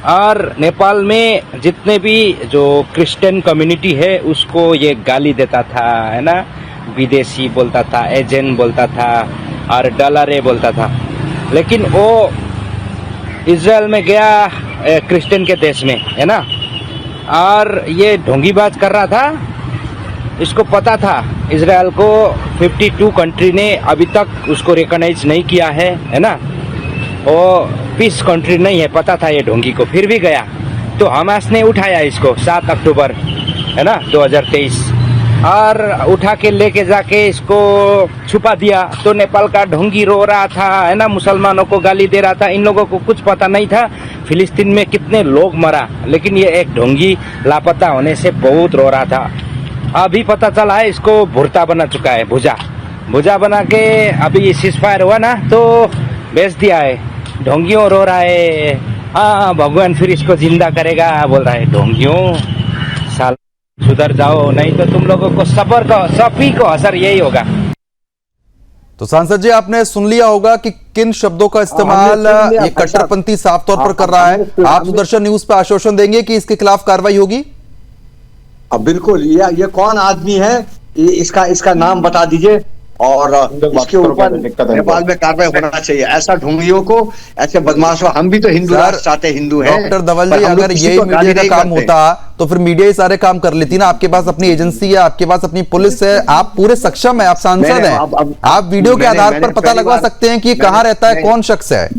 और नेपाल में जितने भी जो क्रिश्चियन कम्युनिटी है उसको ये गाली देता था, है ना, विदेशी बोलता था, एजेंट बोलता था और डॉलरे बोलता था। लेकिन वो इजराइल में गया क्रिश्चियन के देश में, है ना, और ये ढोंगीबाज कर रहा था। इसको पता था इजराइल को 52 कंट्री ने अभी तक उसको रिकॉग्नाइज नहीं किया है ना, वो पीस कंट्री नहीं है, पता था ये ढोंगी को, फिर भी गया। तो हमास ने उठाया इसको 7 अक्टूबर, है ना, 2023, और उठा के लेके जाके इसको छुपा दिया। तो नेपाल का ढोंगी रो रहा था, है ना, मुसलमानों को गाली दे रहा था। इन लोगों को कुछ पता नहीं था फिलिस्तीन में कितने लोग मरा, लेकिन ये एक ढोंगी लापता होने से बहुत रो रहा था। अभी पता चला है इसको भुर्ता बना चुका है, भुजा बना के अभी सीजफायर हुआ ना तो बेच दिया है। ढोंगियों रो रहा है, हाँ भगवान फिर इसको जिंदा करेगा बोल रहा है। ढोंगियों साल सुधर जाओ, नहीं तो तुम लोगों को सभी को असर यही होगा। तो सांसद जी आपने सुन लिया होगा कि किन शब्दों का इस्तेमाल ये कट्टरपंथी साफ तौर पर कर रहा है। आप सुदर्शन न्यूज पर आश्वासन देंगे कि इसके खिलाफ कार्रवाई होगी? अब बिल्कुल, ये कौन आदमी है, इसका नाम बता दीजिए और उसके ऊपर नेपाल में कार्रवाई होना चाहिए। ऐसा ढोंगियों को, ऐसे बदमाशों, हम भी तो हिंदू राष्ट्र चाहते हिंदू हैं। डॉक्टर धवल जी, अगर यही मीडिया का काम होता तो फिर मीडिया ही सारे काम कर लेती ना। आपके पास अपनी एजेंसी है, आपके पास अपनी पुलिस है, आप पूरे सक्षम है, आप सांसद हैं, आप वीडियो के आधार पर पता लगवा सकते हैं कि कहाँ रहता है, कौन शख्स है।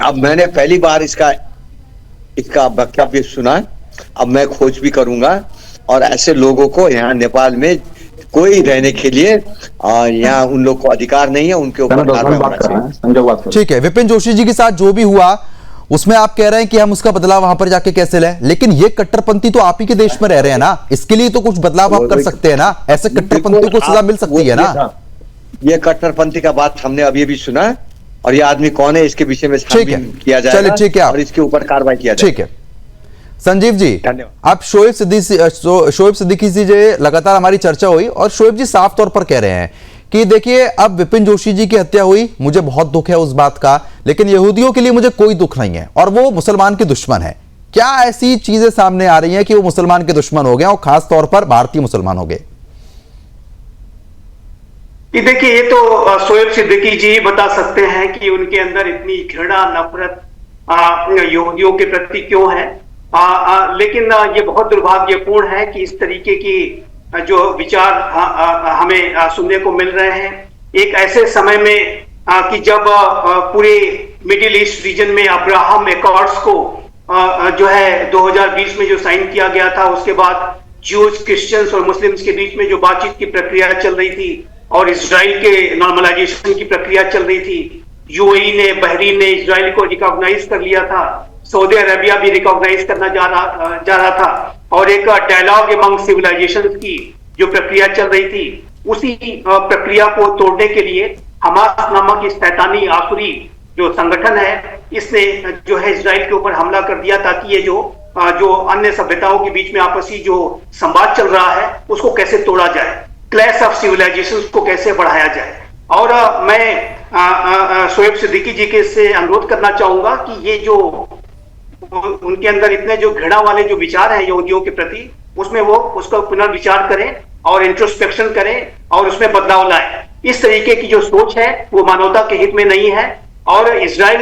अब मैंने पहली बार इसका वक्तव्य सुना, अब मैं खोज भी करूंगा और ऐसे लोगों को यहाँ नेपाल में कोई रहने के लिए यहाँ उन लोग को अधिकार नहीं है, उनके ऊपर कार्रवाई होना चाहिए। ठीक है, विपिन जोशी जी के साथ जो भी हुआ उसमें आप कह रहे हैं कि हम उसका बदलाव वहां पर जाके कैसे लें, लेकिन ये कट्टरपंथी तो आप ही के देश में रह रहे हैं ना, इसके लिए तो कुछ बदलाव आप कर सकते हैं ना, ऐसे कट्टरपंथी को सजा मिल सकती है ना। ये कट्टरपंथी का बात हमने अभी भी सुना और ये आदमी कौन है इसके विषय में छानबीन किया चलिए, जाएगा ठीक है आप। और इसके ऊपर कार्रवाई किया जाएगा। ठीक है संजीव जी, धन्यवाद। आप शोएब सिद्दीकी जी लगातार हमारी चर्चा हुई और शोएब जी साफ तौर पर कह रहे हैं कि देखिए अब विपिन जोशी जी की हत्या हुई, मुझे बहुत दुख है उस बात का, लेकिन यहूदियों के लिए मुझे कोई दुख नहीं है और वो मुसलमान के दुश्मन है। क्या ऐसी चीजें सामने आ रही हैं कि वो मुसलमान के दुश्मन हो गए और खास तौर पर भारतीय मुसलमान हो गए? देखिए, ये तो शोएब सिद्दीकी जी बता सकते हैं कि उनके अंदर इतनी घृणा नफरत यहूदियों के प्रति क्यों है। लेकिन ये बहुत दुर्भाग्यपूर्ण है कि इस तरीके की जो विचार हमें सुनने को मिल रहे हैं एक ऐसे समय में कि जब पूरे मिडिल ईस्ट रीजन में अब्राहम एकॉर्ड्स को जो है 2020 में जो साइन किया गया था, उसके बाद ज्यूज, क्रिश्चियंस और मुस्लिम्स के बीच में जो बातचीत की प्रक्रिया चल रही थी और इजराइल के नॉर्मलाइजेशन की प्रक्रिया चल रही थी, यूएई ने, बहरीन ने इजराइल को रिकॉग्नाइज कर लिया था, सऊदी अरेबिया भी रिकॉग्नाइज करना जा रहा था और एक डायलॉग एमंग सिविलाइजेशंस की जो प्रक्रिया चल रही थी, उसी प्रक्रिया को तोड़ने के लिए हमास नामक इस शैतानी आखिरी जो संगठन है, इसने जो है इजराइल के ऊपर हमला कर दिया ताकि ये जो अन्य सभ्यताओं के बीच में आपसी जो संवाद चल रहा है उसको कैसे तोड़ा जाए, क्लैश ऑफ सिविलाइजेशंस को कैसे बढ़ाया जाए। और मैं शोएब सिद्दीकी जी के से अनुरोध करना चाहूंगा कि ये जो उनके अंदर इतने जो घृणा वाले जो विचार हैं यहूदियों के प्रति, उसमें वो उसका पुनर्विचार करें और इंट्रोस्पेक्शन करें और उसमें बदलाव लाएं। इस तरीके की जो सोच है वो मानवता के हित में नहीं है और इजराइल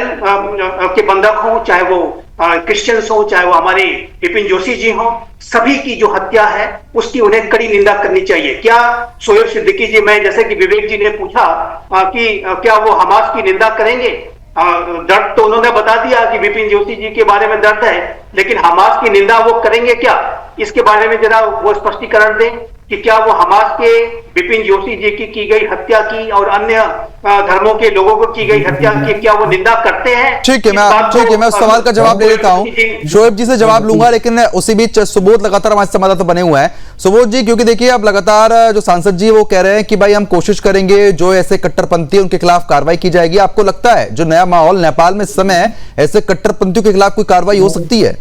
के बंधक हों, चाहे वो क्रिश्चियंस हो, चाहे वो हमारे विपिन जोशी जी हों, सभी की जो हत्या है उसकी उन्हें कड़ी निंदा करनी चाहिए। क्या शोएब सिद्दीकी जी, मैं जैसे कि विवेक जी ने पूछा कि क्या वो हमास की निंदा करेंगे? दर्द तो उन्होंने बता दिया कि विपिन जोशी जी के बारे में दर्द है, लेकिन हमास की निंदा वो करेंगे क्या? इसके बारे में जरा वो स्पष्टीकरण दें कि क्या वो हमास के विपिन जोशी जी की गई हत्या की और अन्य धर्मों के लोगों को की गई हत्या की क्या वो निंदा करते हैं? ठीक है, मैं उस सवाल का जवाब ले लेता हूं, शोएब जी से जवाब लूंगा, लेकिन उसी बीच सुबोध लगातार हमारे संवाददाता बने हुए हैं। सुबोध जी, क्योंकि देखिए अब लगातार जो सांसद जी वो कह रहे हैं कि भाई हम कोशिश करेंगे जो ऐसे कट्टरपंथी उनके खिलाफ कार्रवाई की जाएगी। आपको लगता है जो नया माहौल नेपाल में इस समय ऐसे कट्टरपंथियों के खिलाफ कोई कार्रवाई हो सकती है?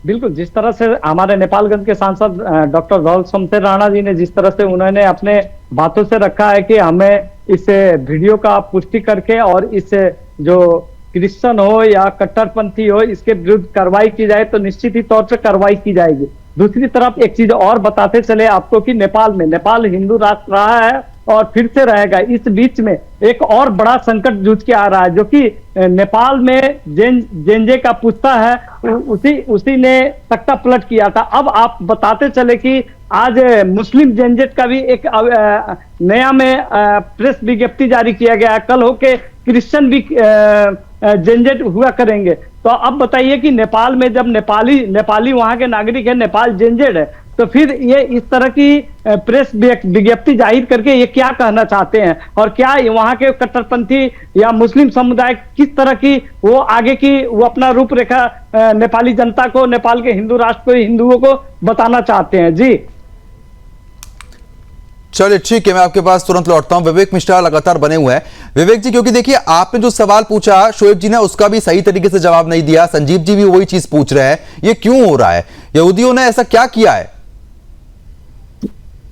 बिल्कुल, जिस तरह से हमारे नेपालगंज के सांसद डॉक्टर राहुल शमशेर राणा जी ने जिस तरह से उन्होंने अपने बातों से रखा है कि हमें इस वीडियो का पुष्टि करके और इस जो क्रिश्चियन हो या कट्टरपंथी हो इसके विरुद्ध कार्रवाई की जाए तो निश्चित ही तौर पर कार्रवाई की जाएगी। दूसरी तरफ एक चीज और बताते चले आपको कि नेपाल हिंदू राष्ट्र रहा है और फिर से रहेगा। इस बीच में एक और बड़ा संकट जूझ के आ रहा है जो कि नेपाल में जेंजे का पुस्ता है, उसी ने तख्ता पलट किया था। अब आप बताते चले कि आज मुस्लिम जेंजेट का भी एक नया में प्रेस विज्ञप्ति जारी किया गया है, कल होके क्रिश्चियन भी जेंजेट हुआ करेंगे। तो अब बताइए कि नेपाल में जब नेपाली वहां के नागरिक है, नेपाल जेंजेट है, तो फिर ये इस तरह की प्रेस विज्ञप्ति जाहिर करके ये क्या कहना चाहते हैं और क्या वहां के कट्टरपंथी या मुस्लिम समुदाय किस तरह की वो आगे की वो अपना रूपरेखा नेपाली जनता को, नेपाल के हिंदू राष्ट्र को, हिंदुओं को बताना चाहते हैं? जी चलिए ठीक है, मैं आपके पास तुरंत लौटता हूं। विवेक मिश्रा लगातार बने हुए हैं। विवेक जी, क्योंकि देखिए आपने जो सवाल पूछा शोएब जी ने उसका भी सही तरीके से जवाब नहीं दिया, संजीव जी भी वही चीज पूछ रहे हैं, ये क्यों हो रहा है? यहूदियों ने ऐसा क्या किया है?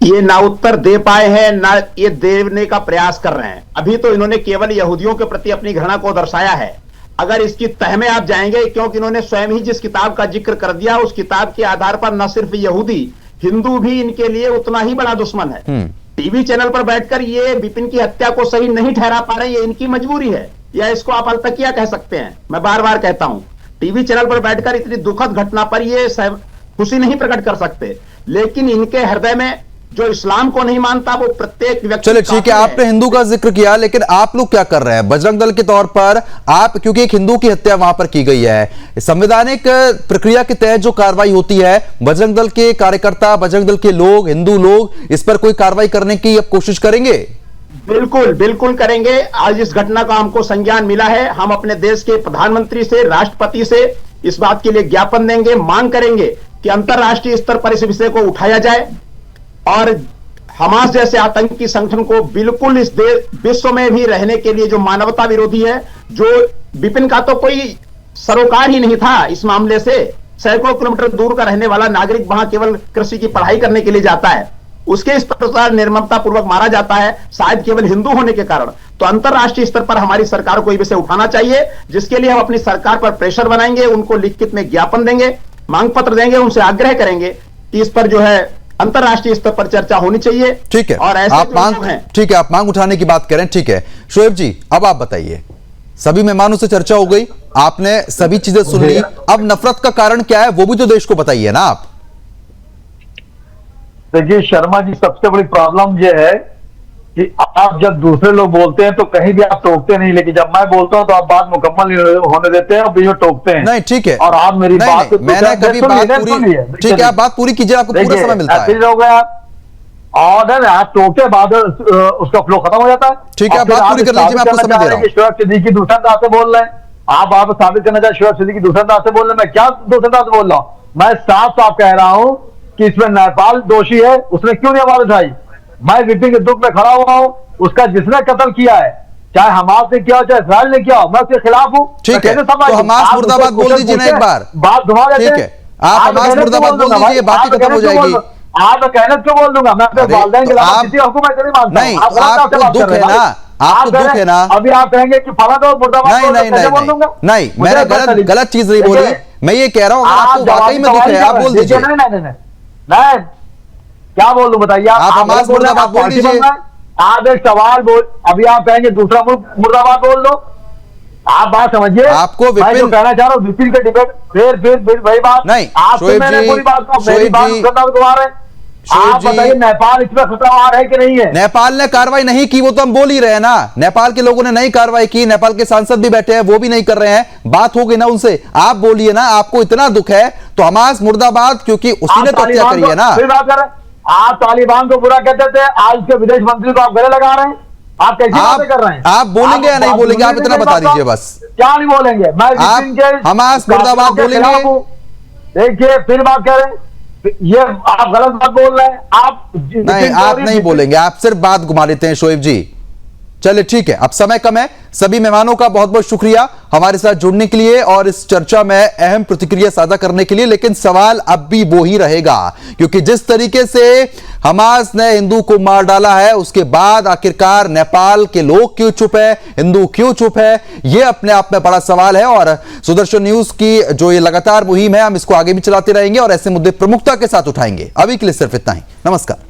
ये ना उत्तर दे पाए हैं ना ये देने का प्रयास कर रहे हैं। अभी तो इन्होंने केवल यहूदियों के प्रति अपनी घृणा को दर्शाया है। अगर इसकी तह में आप जाएंगे, क्योंकि इन्होंने स्वयं ही जिस किताब का जिक्र कर दिया उस किताब के आधार पर न सिर्फ यहूदी, हिंदू भी इनके लिए उतना ही बड़ा दुश्मन है। टीवी चैनल पर बैठकर ये विपिन की हत्या को सही नहीं ठहरा पा रहे, ये इनकी मजबूरी है या इसको आप अलतकिया कह सकते हैं। मैं बार बार कहता हूं, टीवी चैनल पर बैठकर इतनी दुखद घटना पर ये खुशी नहीं प्रकट कर सकते, लेकिन इनके हृदय में जो इस्लाम को नहीं मानता वो प्रत्येक व्यक्ति। चलिए ठीक है, आपने हिंदू का जिक्र किया, लेकिन आप लोग क्या कर रहे हैं बजरंग दल के तौर पर? आप, क्योंकि एक हिंदू की हत्या वहां पर की गई है, संवैधानिक प्रक्रिया के तहत जो कार्रवाई होती है, बजरंग दल के कार्यकर्ता, बजरंग दल के लोग, हिंदू लोग इस पर कोई कार्रवाई करने की अब कोशिश करेंगे? बिल्कुल बिल्कुल करेंगे। आज इस घटना का हमको संज्ञान मिला है। हम अपने देश के प्रधानमंत्री से, राष्ट्रपति से इस बात के लिए ज्ञापन देंगे, मांग करेंगे कि अंतरराष्ट्रीय स्तर पर इस विषय को उठाया जाए और हमास जैसे आतंकी संगठन को बिल्कुल इस विश्व में भी रहने के लिए जो मानवता विरोधी है, जो विपिन का तो कोई सरोकार ही नहीं था इस मामले से, सैकड़ों किलोमीटर दूर का रहने वाला नागरिक वहां केवल कृषि की पढ़ाई करने के लिए जाता है, उसके इस प्रकार निर्ममता पूर्वक मारा जाता है, शायद केवल हिंदू होने के कारण। तो अंतरराष्ट्रीय स्तर पर हमारी सरकार को ये विषय उठाना चाहिए, जिसके लिए हम अपनी सरकार पर प्रेशर बनाएंगे, उनको लिखित में ज्ञापन देंगे, मांग पत्र देंगे, उनसे आग्रह करेंगे कि इस पर जो है अंतरराष्ट्रीय स्तर पर चर्चा होनी चाहिए। ठीक है, और ऐसे आप मांग, ठीक है, आप मांग उठाने की बात करें, ठीक है। शोएब जी, अब आप बताइए, सभी मेहमानों से चर्चा हो गई, आपने सभी चीजें सुन ली, अब नफरत का कारण क्या है वो भी तो देश को बताइए ना आप। देखिए शर्मा जी, सबसे बड़ी प्रॉब्लम यह है कि आप जब दूसरे लोग बोलते हैं तो कहीं भी आप टोकते नहीं, लेकिन जब मैं बोलता हूं तो आप बात मुकम्मल होने देते हैं और बीच में टोकते हैं। नहीं, ठीक है, और आप मेरी बात मैंने कभी बात पूरी, ठीक है, आप बात पूरी कीजिए, आपको पूरा समय मिलता है। हो गया ऑर्डर, आप टोकते बाद उसका फ्लो खत्म हो जाता है। ठीक है, बात पूरी कर लीजिए, मैं आपको समय दे रहा हूं। शोएब सिद्दीकी दूसरे अंदाज से बोल रहे हैं, आप साबित करना चाहे शोएब सिद्दीकी दूसरे अंदाज से बोल रहे हैं, मैं क्या दूसरे अंदाज से बोल रहा हूं? मैं साफ साफ कह रहा हूं कि इसमें नेपाल दोषी है, उसने क्यों नहीं आवाज उठाई? मैं विपिन के दुख में खड़ा हुआ हूं, उसका जिसने कत्ल किया है, चाहे हमास ने किया चाहे इसराइल ने किया, मैं उसके खिलाफ हूं। ठीक है, तो हमास मुर्दाबाद बोल दीजिए ना एक बार, बात घुमा देते हैं। ठीक है, आप हमास मुर्दाबाद बोल दीजिए, बात खत्म हो जाएगी। आप कहने क्यों बोल दूंगा मैं? अपने वालिदैन के खिलाफ किसी हुकूमत नहीं मानता। नहीं, आपको दुख है ना, आपको दुख है ना। अभी आप कहेंगे कि फला तो मुर्दाबाद, नहीं, मैंने गलत चीज नहीं बोली, मैं ये कह रहा हूं आपको वाकई में दुख है, आप बोल दीजिए। नहीं, क्या बोल दूं बताइए? आप हमास मुर्दाबाद बोल दीजिए। आप एक सवाल बोल, अभी आप कहेंगे दूसरा मुर्दाबाद बोल दो, आप बात समझिए। आपको मैं जो कहना चाह रहा हूँ विपिन के डिबेट, फिर वही बात नहीं, आप मैंने पूरी बात को मेरी बात गवा रहे हैं। आप बताइए नेपाल इसमें खतरावार है कि नहीं है? नेपाल ने कार्रवाई नहीं की, वो तो हम बोल ही रहे हैं ना, नेपाल के लोगों ने नहीं कार्रवाई की, नेपाल के सांसद भी बैठे हैं, वो भी नहीं कर रहे हैं, बात हो गई ना उनसे। आप बोलिए ना, आपको इतना दुख है तो हमास मुर्दाबाद, क्योंकि उसी ने तो हत्या करी है ना। फिर बात कर रहे हैं, आप तालिबान को बुरा कहते थे, आज के विदेश मंत्री को आप गले लगा रहे हैं, आप कैसी बातें कर रहे हैं? आप बोलेंगे या नहीं बोलेंगे, आप इतना बता दीजिए बस। क्या नहीं बोलेंगे? मैं आप हमास मुर्दाबाद बोलेंगे? देखिए फिर बात कर रहे हैं, ये आप गलत बात बोल रहे हैं। आप नहीं, आप नहीं बोलेंगे, आप सिर्फ बात घुमा लेते हैं शोएब जी। चलिए ठीक है, अब समय कम है। सभी मेहमानों का बहुत बहुत शुक्रिया हमारे साथ जुड़ने के लिए और इस चर्चा में अहम प्रतिक्रिया साझा करने के लिए। लेकिन सवाल अब भी वो ही रहेगा, क्योंकि जिस तरीके से हमास ने हिंदू को मार डाला है, उसके बाद आखिरकार नेपाल के लोग क्यों चुप है, हिंदू क्यों चुप है, यह अपने आप में बड़ा सवाल है। और सुदर्शन न्यूज की जो ये लगातार मुहिम है, हम इसको आगे भी चलाते रहेंगे और ऐसे मुद्दे प्रमुखता के साथ उठाएंगे। अभी के लिए सिर्फ इतना ही, नमस्कार।